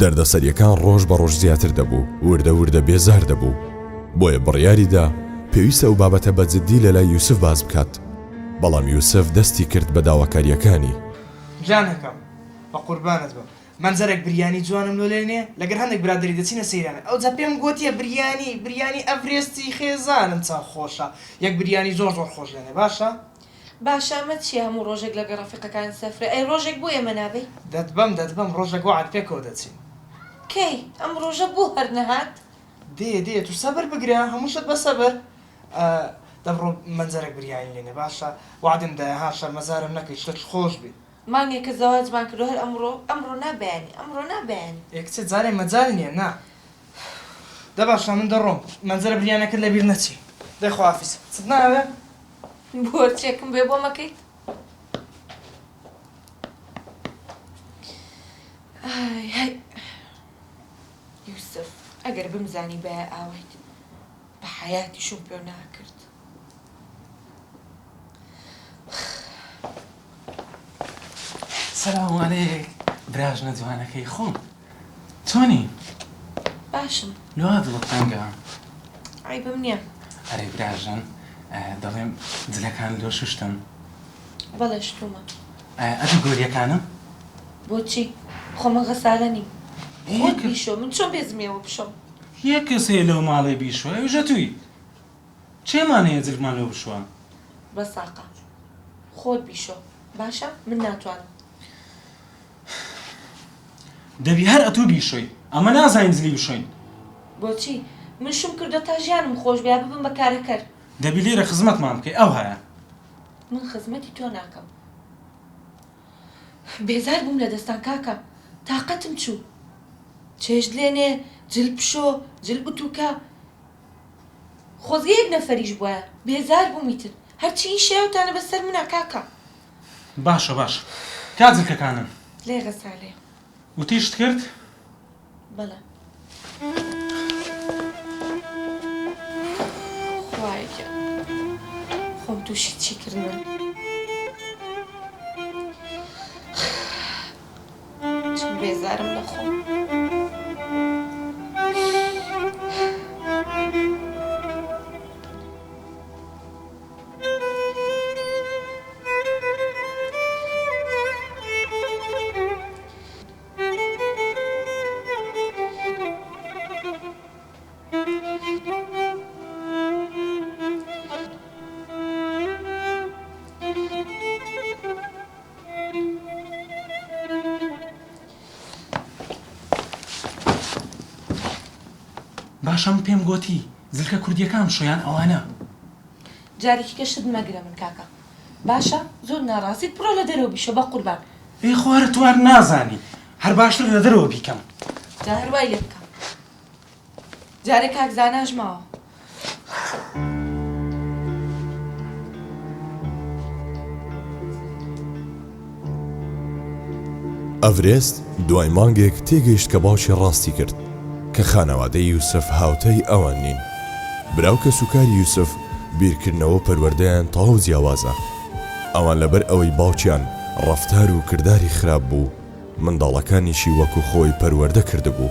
دەردەسەریەکان ڕۆژ بە ڕۆژ زیاتر دەبوو، وردە وردە بێزار دەبوو. بۆیە بڕیاریدا پێویستە ئەو بابەتە بەجددی لەلای یوسف باز بکات. بەڵام یوسف دەستی کرد بە داواکاریەکانی. جانەکەم بە قوربانت بم، منزەرێک بریانی جوانم لۆلێنێ لەگەر هەندێک برادری دەچینە سەیرانە. ئەوجا پێم گوتیە بریانی ئەڤرێستی خێزانم چاو خۆشە، یەک بریانی زۆر خۆش لێنێ. باشە ئەمە چی هەموو ڕۆژێک لەگە ڕەفیقەکان سەفرە؟ ئەی ڕۆژێک بۆ ئێمە نابێ؟ دەتبەم ڕۆژێک وعد پێکەوە دەچین. کەی ئەم ڕۆژە بوو هەر نەهات؟ دێ تو سەبر بگرە، هەمووشت بە سەبر. دەبڕۆ منزەرێک بریانی لێنێ. باشە وعدم دایە هاشە مەزارم نەکەی، شتت خۆش بێت. مانگێکە زەواجمان کردو هەر ئەمڕۆ نابێنی. کچێ جارێ مەجال نییە نا. دەباشە من دەڕۆم، منزەرە بریانەکەت لەبیر نەچی. دەخوافیز چت ناوێ؟ بۆ چێکم بێ بۆ مەکەیت؟ یوسف ئەگەر بمزانی بەیە ئاویت بە حەیاتی شوم پێ ناکرد. سلام علیک براژنە جوانەکەی خۆم، چۆنی؟ باشم. لەوا دڵت تەنگە؟ عیبم نییە. ئەرێ براژن دەڵێم جلەکان لۆ شوشتن. بەڵێ شتومە. ئەدە گۆریەکانم؟ بۆچی؟ خۆمە غەسالە نیم. خۆت بیشۆ، من چۆن بێزمێوە بشۆم؟ یەک کەسەیە لەو ماڵێ بیشۆ، ئەوژە توی چێمانەیە جلمان لۆ بشوە؟ بەساقا خۆت بیشۆ باشە؟ من ناتوانم. دەبی هەر ئەتوو بیشۆی، ئەمە نازانین جلی بشۆین. بۆچی؟ من شوم کردە تا ژیانم خۆش بیا ببم بە کارەکەر. دەبی لێرە خزمەتمان بکەی، ئەو هەیە. من خزمەتی تۆ ناکەم. بێزار بووم لە دەستان کاکە، تاقەتم چوو. چێژ لێنێ، جل بشۆ، جل بتووکە. خۆزگە یەک نەفەریش بووە، بێزار بوومیتر. هەرچی این شێوتانە بەسەر منە کاکە. باشە کا جلکەکانم؟ لێ غەسالێ. وتیشت کرد؟ بەڵێ. خوایە خۆم تووشی چی کردن؟ چون بێزارم لە خۆم. باشەم پێم گوتی زلکە کوردیەکان شۆیان ئەوانە. جارێکی کەشت مەگرە من کاکە. باشە زۆر ناڕاستیت بڕۆ لە دەرەوە بیشۆ بە قوربان. ئەی خوارە توار نازانی، هەر باشتر لە دەرەوە بیکەم. جا هەروای لێ بکەم. جارێک کاک زاناش ماوە. ئەڤرێست دوای مانگێک تێگەیشت کە باوکی ڕاستی کرد کە خانەوادەی یوسف هاوتەی ئەوان نین. براو کە سوکاری یوسف بیرکردنەوە پەروەردەیان تەواو جیاوازە. ئەوان لەبەر ئەوەی باوکیان ڕەفتار و کرداری خراپ بوو، منداڵەکانیشی وەکو خۆی پەروەردە کردبوو.